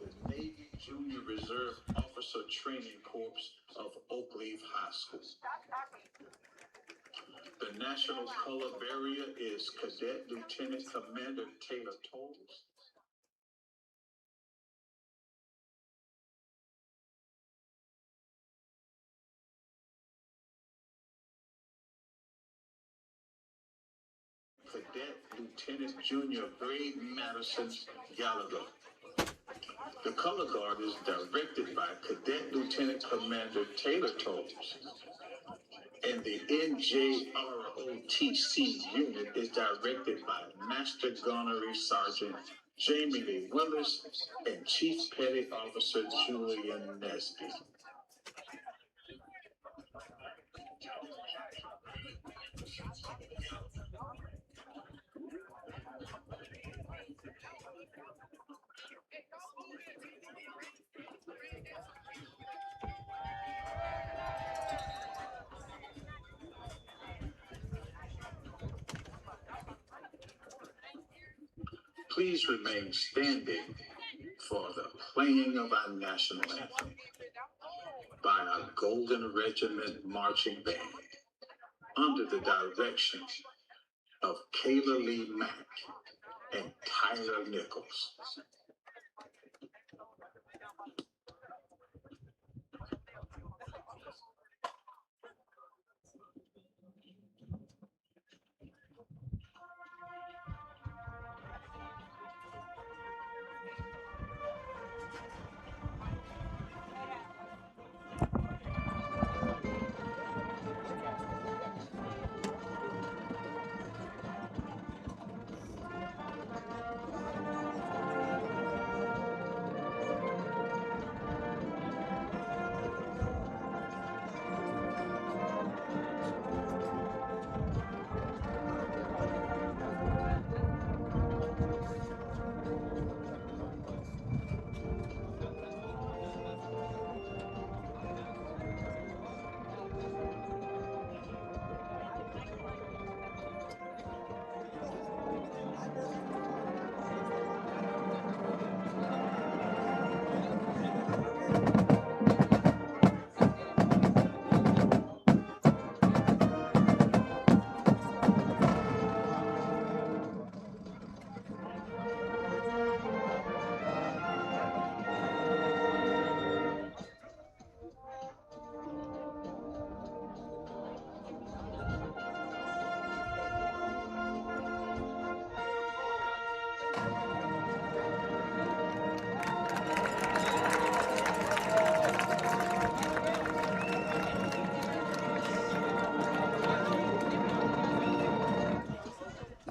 the Navy Junior Reserve Officer Training Corps of Oakleaf High School. The national color bearer is Cadet Lieutenant Commander Taylor Tolles. Cadet Lieutenant Junior Brave Madison Gallagher. The color guard is directed by Cadet Lieutenant Commander Taylor Tolles. And the NJROTC unit is directed by Master Gunnery Sergeant Jamie Lee Willis and Chief Petty Officer Julian Nesby. Please remain standing for the playing of our national anthem by our Golden Regiment Marching Band under the direction of Kayla Lee Mack and Tyler Nichols.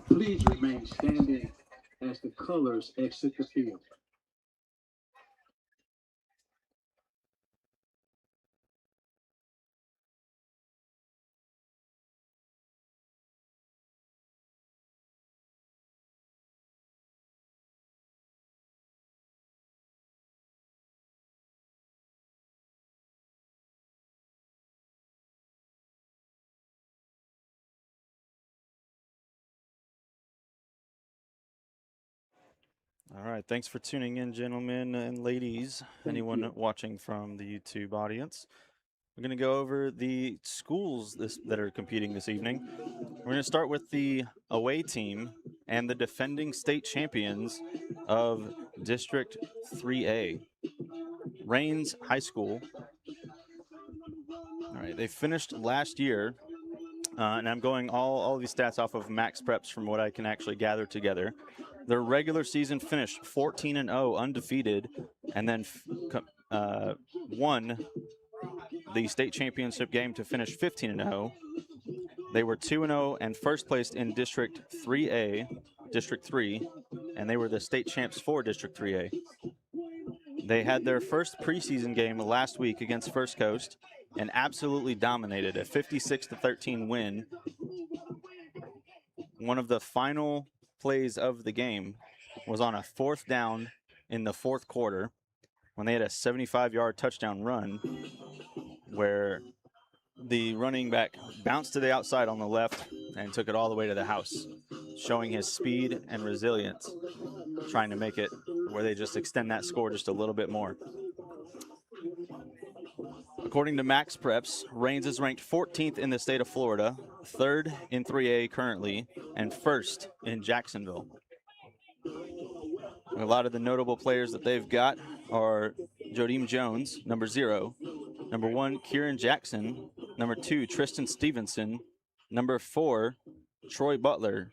Please remain standing as the colors exit the field. All right, thanks for tuning in, gentlemen and ladies, anyone watching from the YouTube audience. We're going to go over the schools that are competing this evening. We're going to start with the away team and the defending state champions of District 3A, Rains High School. All right, they finished last year, and I'm going all these stats off of Max Preps from what I can actually gather together. Their regular season finished 14-0, undefeated, and then won the state championship game to finish 15-0. They were 2-0 and first placed in District 3A, District 3, and they were the state champs for District 3A. They had their first preseason game last week against First Coast and absolutely dominated a 56-13 win. One of the final plays of the game was on a 4th down in the 4th quarter when they had a 75-yard touchdown run where the running back bounced to the outside on the left and took it all the way to the house, showing his speed and resilience, trying to make it where they just extend that score just a little bit more. According to Max Preps, Raines is ranked 14th in the state of Florida, 3rd in 3A currently, and 1st in Jacksonville. A lot of the notable players that they've got are Jodim Jones, number 0, number 1, Kieran Jackson, number 2, Tristan Stevenson, number 4, Troy Butler,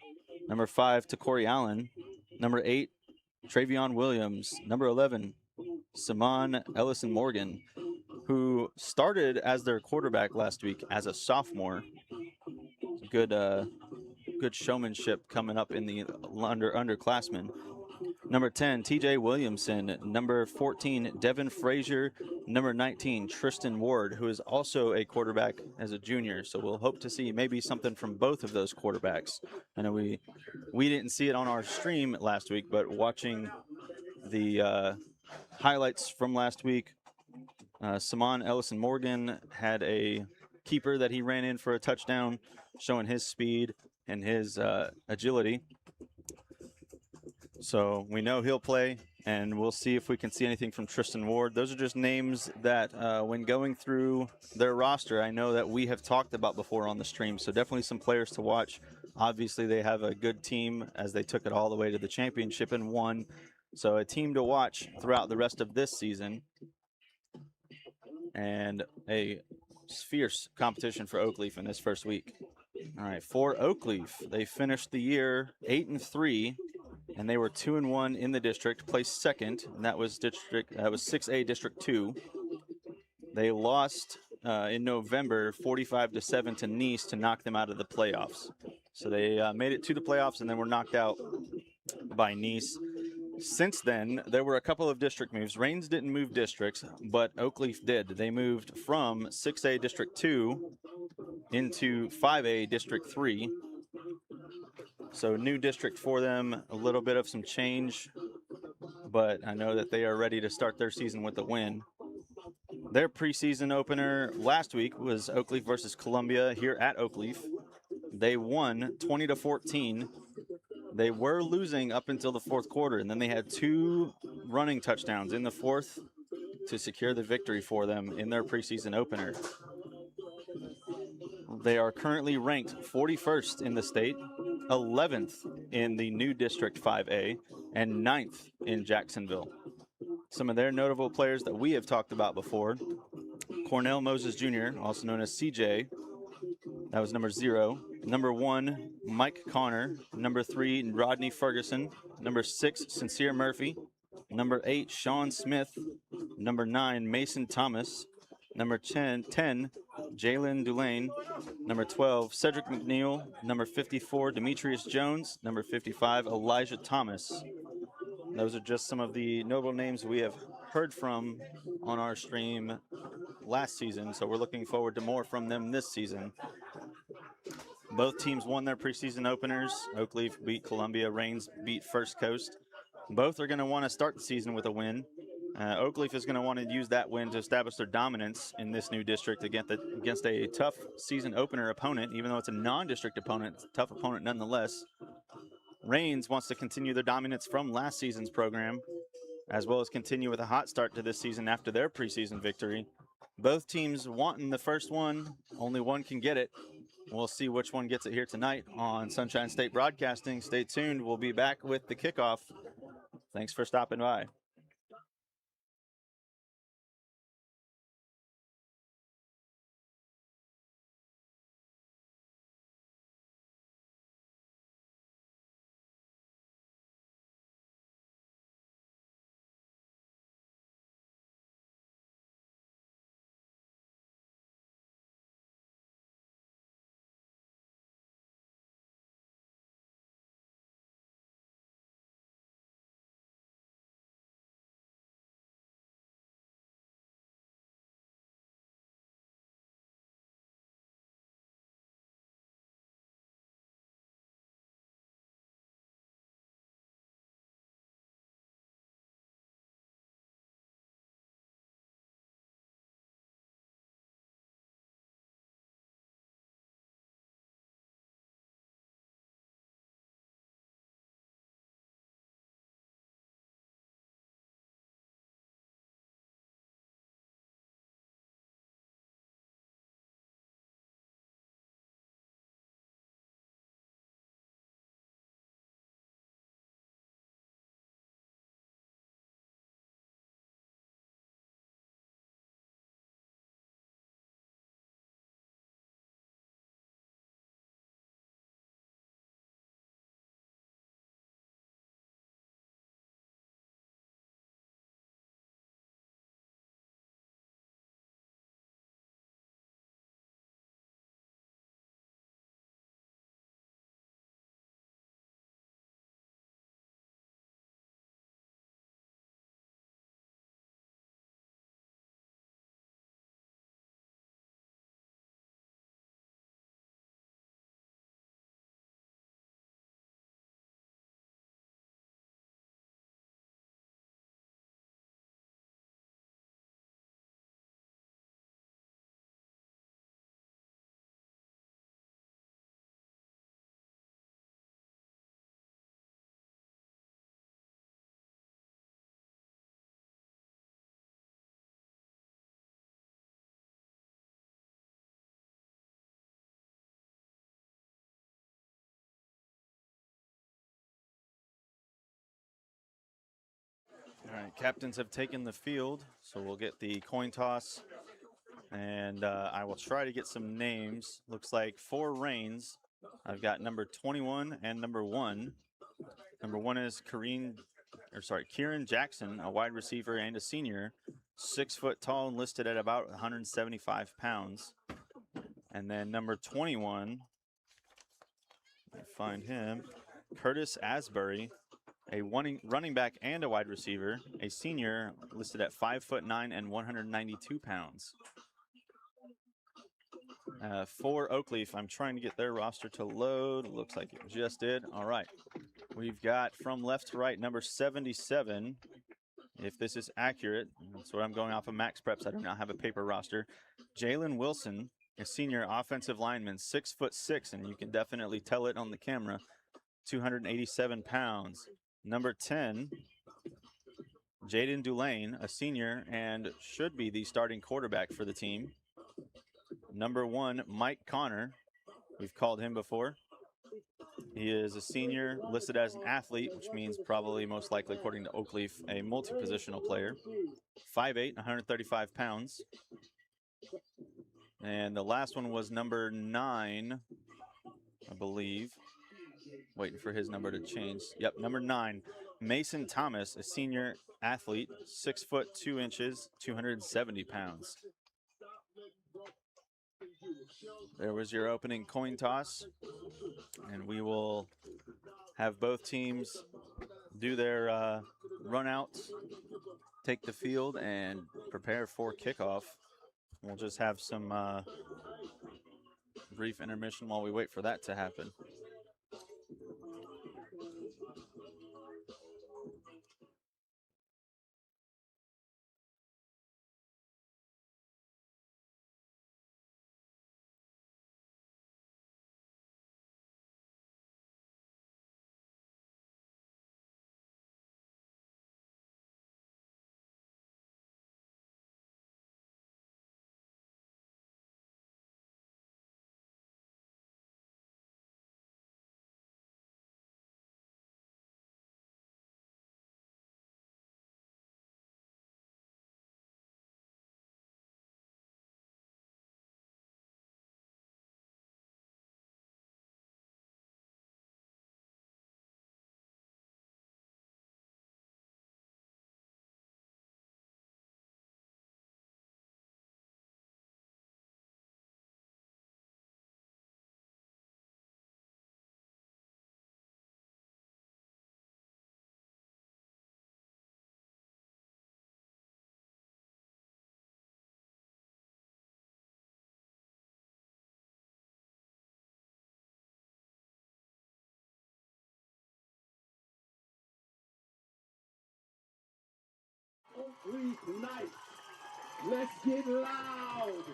number 5, Takori Allen, number 8, Travion Williams, number 11, Simon Ellison Morgan, who started as their quarterback last week as a sophomore. Good showmanship coming up in the underclassmen. Number 10, TJ Williamson. Number 14, Devin Frazier. Number 19, Tristan Ward, who is also a quarterback as a junior. So we'll hope to see maybe something from both of those quarterbacks. I know we didn't see it on our stream last week, but watching the highlights from last week, Simon Ellison Morgan had a keeper that he ran in for a touchdown, showing his speed and his agility. So we know he'll play, and we'll see if we can see anything from Tristan Ward. Those are just names that when going through their roster, I know that we have talked about before on the stream. So definitely some players to watch. Obviously, they have a good team as they took it all the way to the championship and won. So a team to watch throughout the rest of this season. And a fierce competition for Oakleaf in this first week. All right, for Oakleaf, they finished the year 8-3, and they were 2-1 in the district, placed second, and that was 6A District 2. They lost in November 45-7 to Nice to knock them out of the playoffs. So they made it to the playoffs and then were knocked out by Nice. Since then, there were a couple of district moves. Raines didn't move districts, but Oakleaf did. They moved from 6A District 2 into 5A District 3. So new district for them, a little bit of some change, but I know that they are ready to start their season with a win. Their preseason opener last week was Oakleaf versus Columbia here at Oakleaf. They won 20-14. They were losing up until the fourth quarter, and then they had 2 running touchdowns in the fourth to secure the victory for them in their preseason opener. They are currently ranked 41st in the state, 11th in the new District 5A, and 9th in Jacksonville. Some of their notable players that we have talked about before: Cornell Moses Jr., also known as CJ. That was number 0. Number 1, Mike Connor. Number 3, Rodney Ferguson. Number 6, Sincere Murphy. Number 8, Sean Smith. Number 9, Mason Thomas. Number 10, Jalen Dulane. Number 12, Cedric McNeil. Number 54, Demetrius Jones. Number 55, Elijah Thomas. Those are just some of the notable names we have heard from on our stream last season, so we're looking forward to more from them this season. Both teams won their preseason openers. Oakleaf beat Columbia. Raines beat First Coast. Both are going to want to start the season with a win. Oakleaf is going to want to use that win to establish their dominance in this new district against a tough season opener opponent. Even though it's a non-district opponent, it's a tough opponent nonetheless. Raines wants to continue their dominance from last season's program, as well as continue with a hot start to this season after their preseason victory. Both teams wanting the first one. Only one can get it. We'll see which one gets it here tonight on Sunshine State Broadcasting. Stay tuned. We'll be back with the kickoff. Thanks for stopping by. right, captains have taken the field, so we'll get the coin toss, and I will try to get some names. Looks like 4 reigns. I've got number 21 and number 1. Number 1 is Kieran Jackson, a wide receiver and a senior, 6 foot tall and listed at about 175 pounds. And then number 21, let me find him, Curtis Asbury, a running back and a wide receiver, a senior listed at 5'9" and 192 pounds. For Oakleaf, I'm trying to get their roster to load. Looks like it just did. All right. We've got from left to right, number 77. If this is accurate, that's what I'm going off of Max Preps. I do not have a paper roster. Jalen Wilson, a senior offensive lineman, 6'6", and you can definitely tell it on the camera, 287 pounds. Number 10, Jaden Dulane, a senior and should be the starting quarterback for the team. Number 1, Mike Connor. We've called him before. He is a senior listed as an athlete, which means probably most likely, according to Oakleaf, a multi-positional player. 5'8", 135 pounds. And the last one was number 9, I believe. Waiting for his number to change. Yep, number 9, Mason Thomas, a senior athlete, 6'2", 270 pounds. There was your opening coin toss, and we will have both teams do their runouts, take the field, and prepare for kickoff. We'll just have some brief intermission while we wait for that to happen. Please tonight, let's get loud.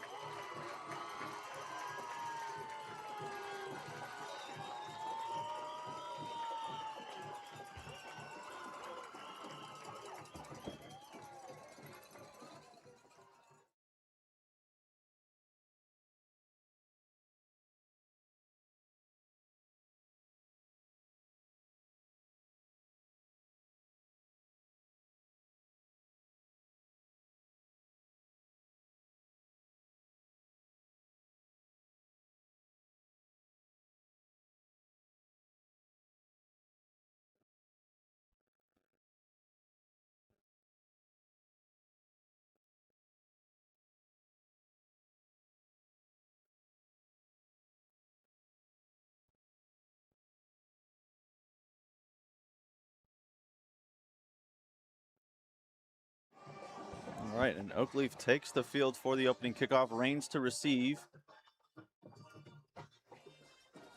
All right, and Oakleaf takes the field for the opening kickoff, reigns to receive.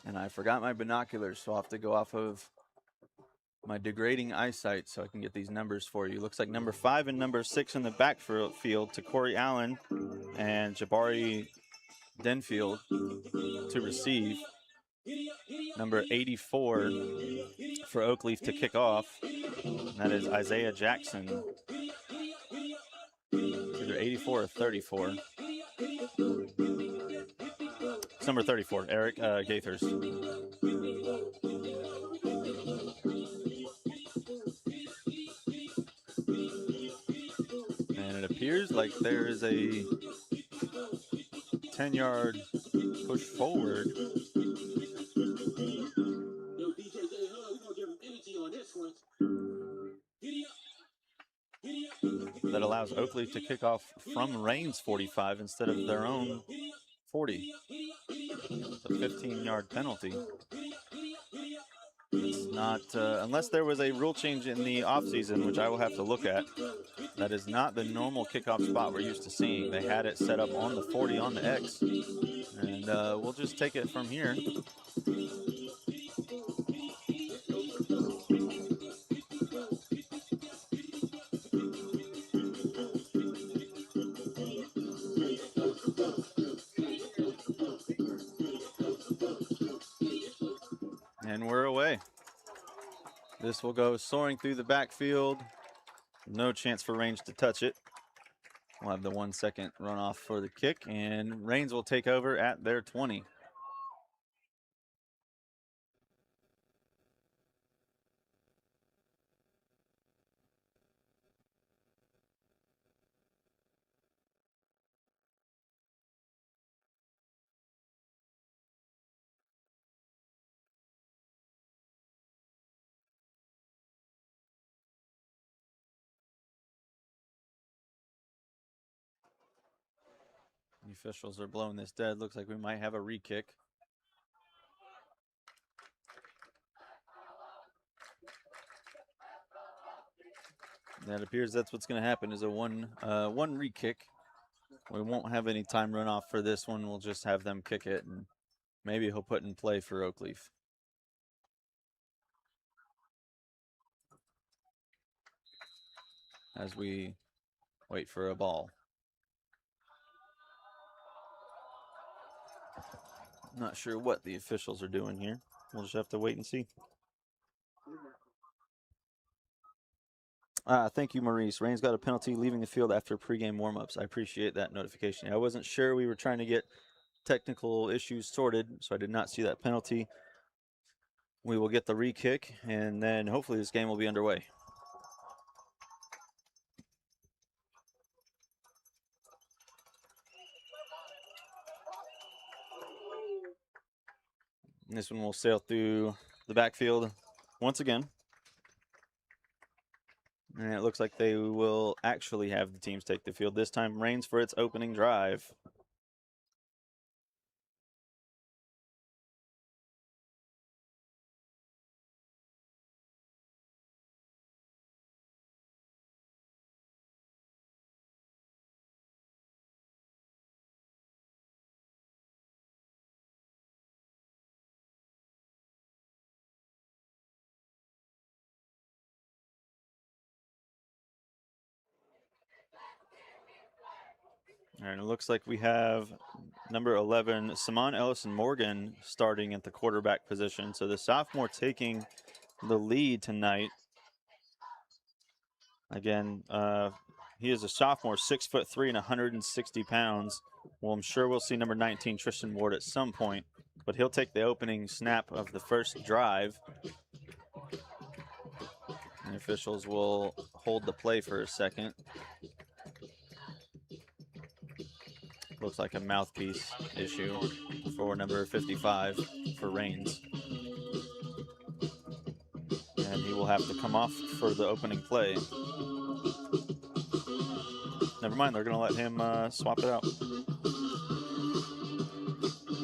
And I forgot my binoculars, so I'll have to go off of my degrading eyesight so I can get these numbers for you. Looks like number 5 and number 6 in the backfield to Corey Allen and Jabari Denfield to receive. Number 84 for Oakleaf to kick off. And that is Isaiah Jackson. It's either 84 or 34. It's number 34, Eric Gaithers. appears like there is a 10-yard push forward. That allows Oakleaf to kick off from Rain's 45 instead of their own 40. It's a 15-yard penalty. It's not, unless there was a rule change in the offseason, which I will have to look at. That is not the normal kickoff spot we're used to seeing. They had it set up on the 40 on the X. And we'll just take it from here. And we're away. This will go soaring through the backfield. No chance for Range to touch it. We'll have the 1 second runoff for the kick, and Rains will take over at their 20. The officials are blowing this dead. Looks like we might have a re-kick. That appears that's what's going to happen is a one re-kick. We won't have any time runoff for this one. We'll just have them kick it, and maybe he'll put in play for Oakleaf. As we wait for a ball. Not sure what the officials are doing here. We'll just have to wait and see. Thank you, Maurice. Rain's got a penalty leaving the field after pregame warmups. I appreciate that notification. I wasn't sure. We were trying to get technical issues sorted, so I did not see that penalty. We will get the re-kick, and then hopefully this game will be underway. And this one will sail through the backfield once again. And it looks like they will actually have the teams take the field. This time, Rains for its opening drive. All right, it looks like we have number 11, Simon Ellison Morgan, starting at the quarterback position. So the sophomore taking the lead tonight. Again, he is a sophomore, 6'3" and 160 pounds. Well, I'm sure we'll see number 19, Tristan Ward, at some point, but he'll take the opening snap of the first drive. And officials will hold the play for a second. Looks like a mouthpiece issue for number 55 for Rains. And he will have to come off for the opening play. Never mind, they're going to let him swap it out.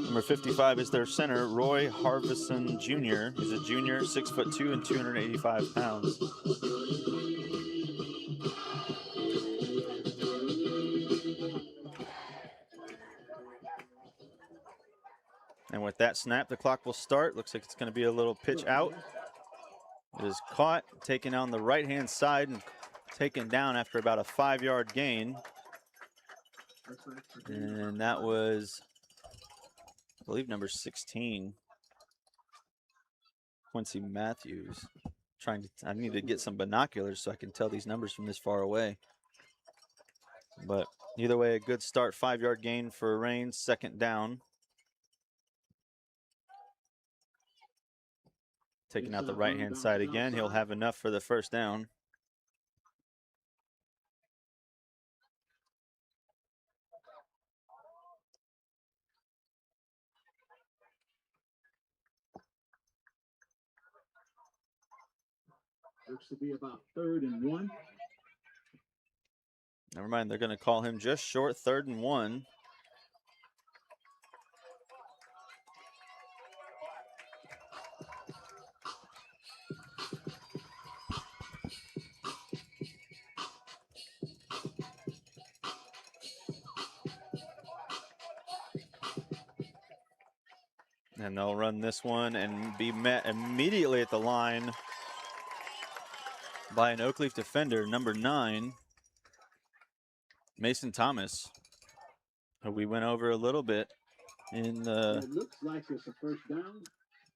Number 55 is their center, Roy Harvison Jr. He's a junior, 6'2" and 285 pounds. And with that snap, the clock will start. Looks like it's going to be a little pitch out. It is caught, taken on the right-hand side, and taken down after about a 5-yard gain. And that was, I believe, number 16, Quincy Matthews. I need to get some binoculars so I can tell these numbers from this far away. But either way, a good start, 5-yard gain for Rains, second down. Taking out the right-hand side again. He'll have enough for the first down. Looks to be about 3rd and 1. Never mind, they're going to call him just short 3rd and 1. And they'll run this one and be met immediately at the line by an Oakleaf defender, number 9, Mason Thomas, who we went over a little bit in the It looks like it's a 1st down.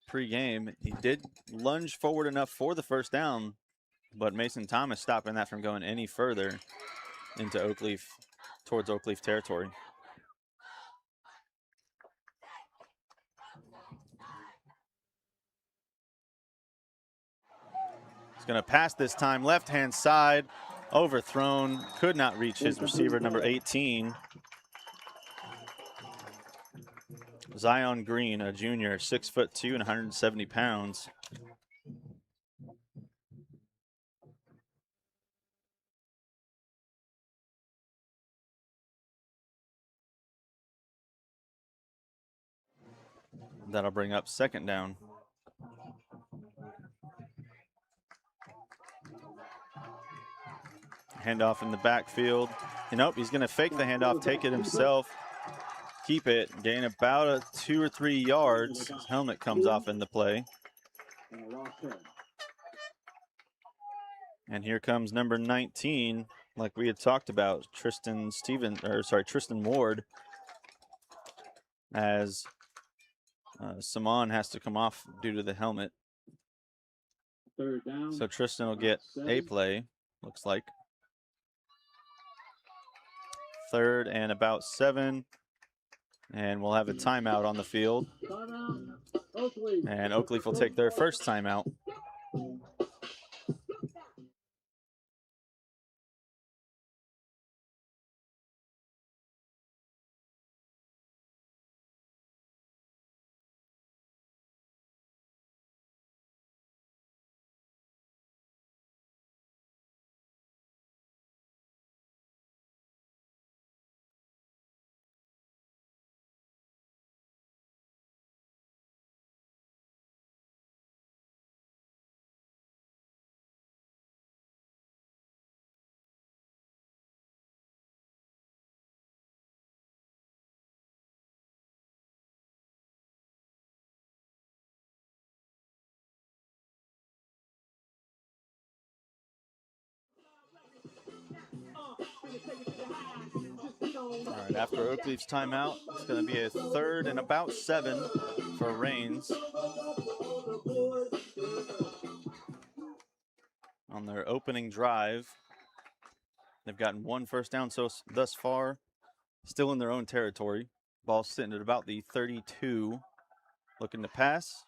Pre-game. He did lunge forward enough for the 1st down, but Mason Thomas stopping that from going any further into Oakleaf, towards Oakleaf territory. He's going to pass this time, left-hand side, overthrown, could not reach his receiver, number 18. Zion Green, a junior, 6'2" and 170 pounds. That'll bring up 2nd down. Handoff in the backfield. And nope, he's going to fake the handoff, take it himself, keep it, gain about a 2 or 3 yards. His helmet comes off in the play. And here comes number 19, like we had talked about, Tristan Ward, as Saman has to come off due to the helmet. 3rd down. So Tristan will get a play, looks like. 3rd and about 7. And we'll have a timeout on the field. And Oakleaf will take their first timeout. All right, after Oakleaf's timeout, it's going to be a 3rd and about 7 for Reigns on their opening drive. They've gotten 1 first down thus far, still in their own territory. Ball sitting at about the 32, looking to pass.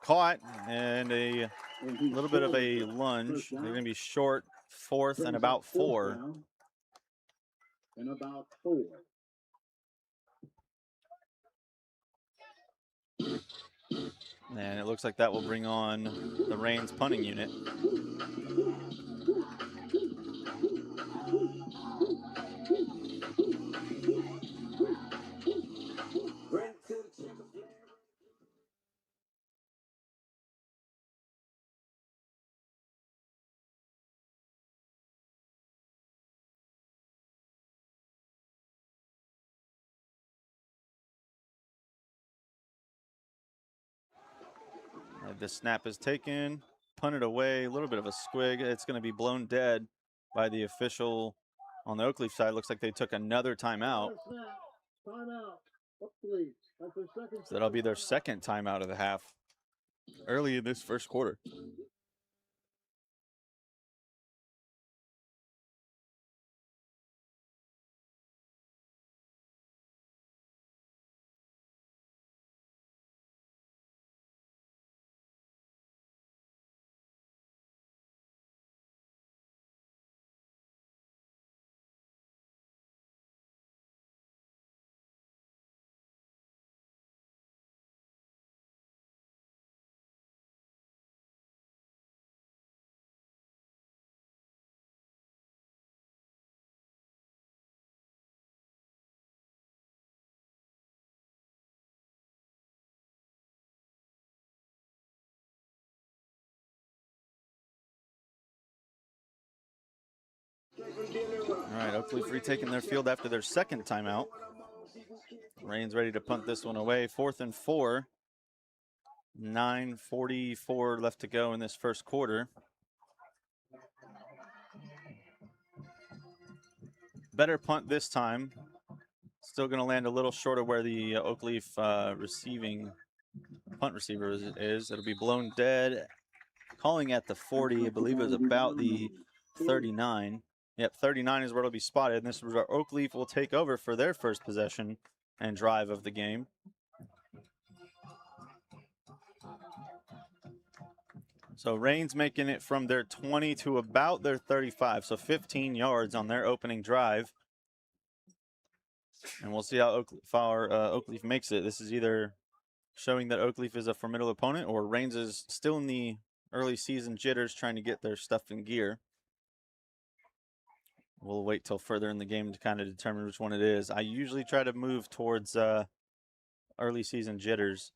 Caught, and a little bit of a lunge. They're going to be short, 4th and about 4. And about 4. And it looks like that will bring on the Reigns punting unit. The snap is taken, punted away, a little bit of a squig. It's going to be blown dead by the official on the Oakleaf side. Looks like they took another timeout. So that'll be their 2nd timeout of the half early in this 1st quarter. All right, Oakleaf retaking their field after their second timeout. Rain's ready to punt this one away. 4th and 4. 9:44 left to go in this first quarter. Better punt this time. Still going to land a little short of where the Oakleaf receiving punt receiver is. It'll be blown dead. Calling at the 40. I believe it was about the 39. Yep, 39 is where it'll be spotted. And this is where Oakleaf will take over for their first possession and drive of the game. So Rain's making it from their 20 to about their 35, so 15 yards on their opening drive. And we'll see how Oakleaf makes it. This is either showing that Oakleaf is a formidable opponent or Rain's is still in the early season jitters trying to get their stuff in gear. We'll wait till further in the game to kind of determine which one it is. I usually try to move towards early season jitters.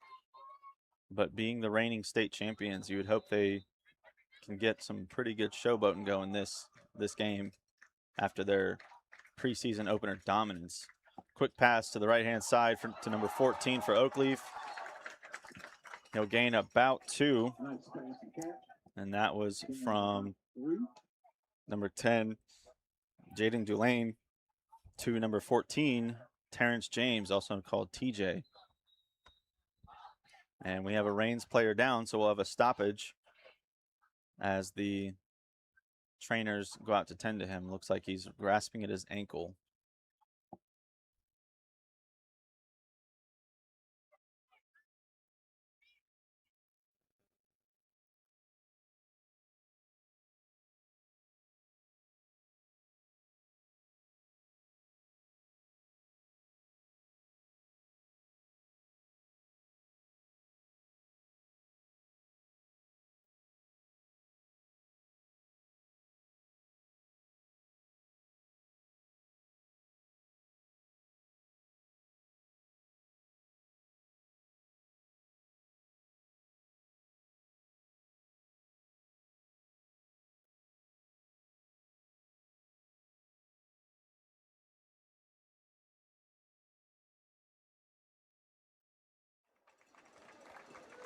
But being the reigning state champions, you would hope they can get some pretty good showboating going this game after their preseason opener dominance. Quick pass to the right-hand side to number 14 for Oakleaf. He'll gain about 2. And that was from number 10, Jaden Dulane, to number 14, Terrence James, also called TJ. And we have a Reigns player down, so we'll have a stoppage as the trainers go out to tend to him. Looks like he's grasping at his ankle.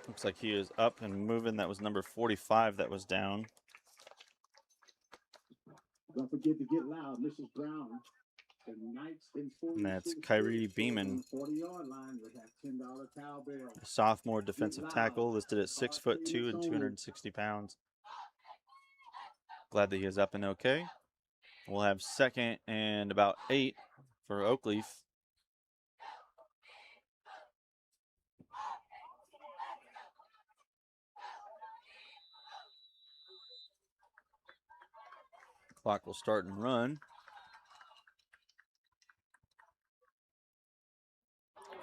Looks like he is up and moving. That was number 45 that was down. Don't forget to get loud, Mrs. Brown. And that's Kyrie Beeman, a sophomore defensive tackle, listed at 6'2" and 260 pounds. Glad that he is up and okay. We'll have 2nd and about 8 for Oakleaf. Clock will start and run.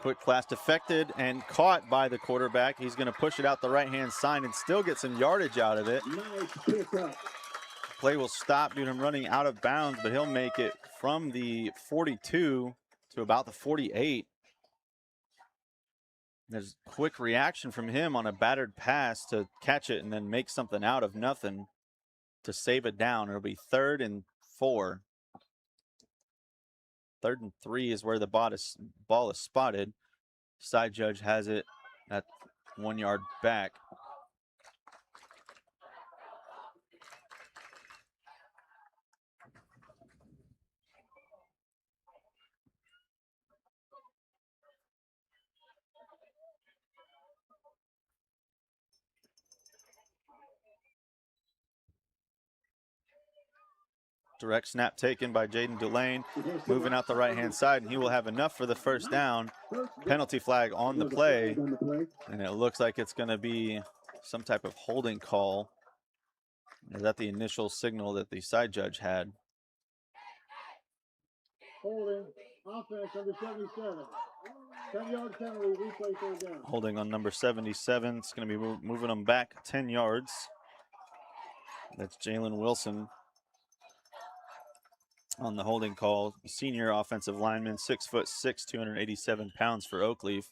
Quick pass deflected and caught by the quarterback. He's going to push it out the right-hand side and still get some yardage out of it. Nice pickup. Play will stop due to him running out of bounds, but he'll make it from the 42 to about the 48. There's a quick reaction from him on a battered pass to catch it and then make something out of nothing to save it down. It'll be 3rd and 4. 3rd and 3 is where the ball is spotted. Side judge has it at 1 yard back. Direct snap taken by Jaden Dulane, moving out the right-hand side, and he will have enough for the first down. Penalty flag on the play, and it looks like it's going to be some type of holding call. Is that the initial signal that the side judge had? Holding, offense number 77. 10-yard penalty, replay third down. Holding on number 77. It's going to be moving them back 10 yards. That's Jalen Wilson on the holding call. Senior offensive lineman, 6'6", 287 pounds for Oakleaf.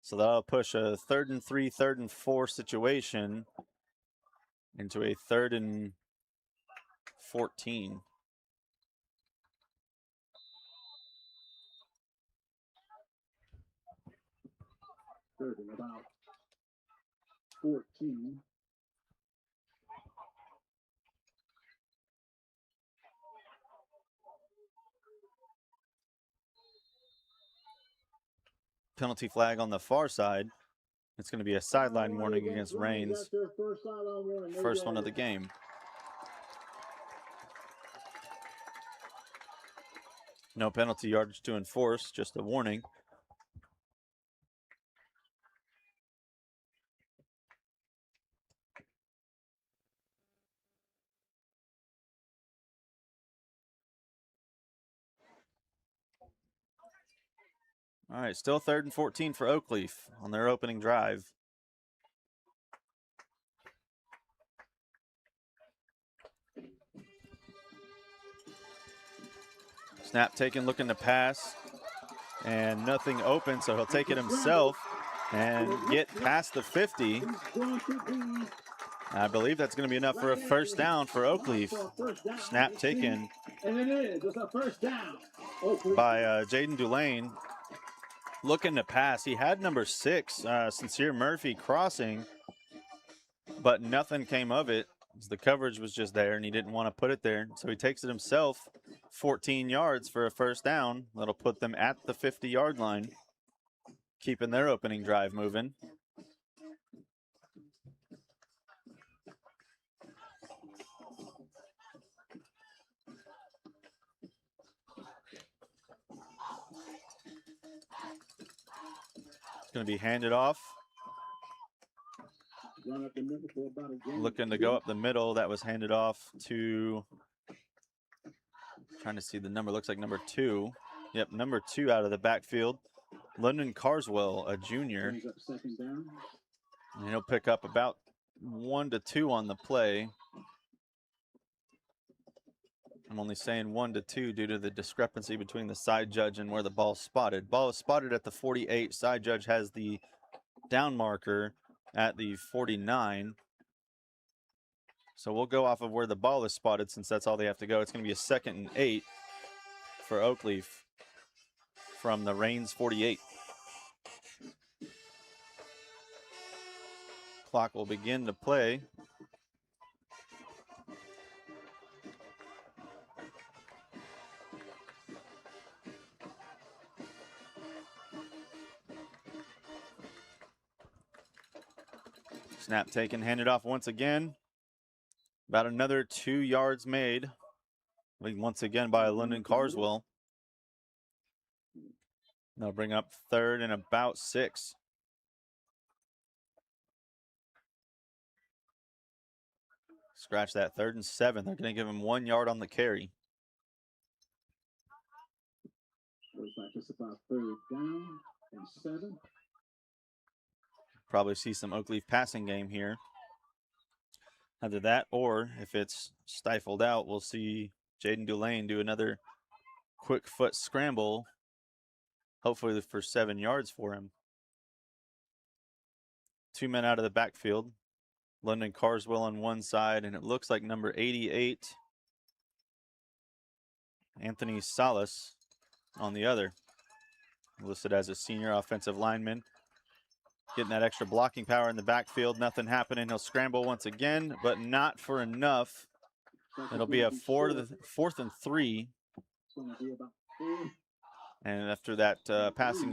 So that'll push a 3rd and 3, 3rd and 4 situation into a 3rd and 14. Third and about 14. Penalty flag on the far side. It's going to be a sideline warning against Reigns. First one of the game. No penalty yardage to enforce, just a warning. All right, still 3rd and 14 for Oakleaf on their opening drive. Snap taken, looking to pass, and nothing open, so he'll take it himself and get past the 50. I believe that's going to be enough for a first down for Oakleaf. Snap taken by Jaden Dulane. Looking to pass. He had number 6, Sincere Murphy, crossing, but nothing came of it. The coverage was just there, and he didn't want to put it there. So he takes it himself, 14 yards for a first down. That'll put them at the 50-yard line, keeping their opening drive moving. It's going to be handed off. Looking to go up the middle. That was handed off to, trying to see the number, looks like number 2. Yep, number 2 out of the backfield. London Carswell, a junior. And he'll pick up about 1 to 2 on the play. I'm only saying 1 to 2 due to the discrepancy between the side judge and where the ball's spotted. Ball is spotted at the 48. Side judge has the down marker at the 49. So we'll go off of where the ball is spotted since that's all they have to go. It's going to be a 2nd and 8 for Oakleaf from the Reigns 48. Clock will begin to play. Snap taken, handed off once again. About another 2 yards made. Once again by London Carswell. They'll bring up 3rd and about 6. Scratch that, 3rd and 7. They're going to give him 1 yard on the carry. Looks like it's about 3rd down and 7. Probably see some Oakleaf passing game here. Either that, or if it's stifled out, we'll see Jaden Dulane do another quick foot scramble, hopefully for 7 yards for him. 2 men out of the backfield. London Carswell on one side, and it looks like number 88, Anthony Salas, on the other. Listed as a senior offensive lineman. Getting that extra blocking power in the backfield. Nothing happening. He'll scramble once again, but not for enough. It'll be a 4th and 3. And after that passing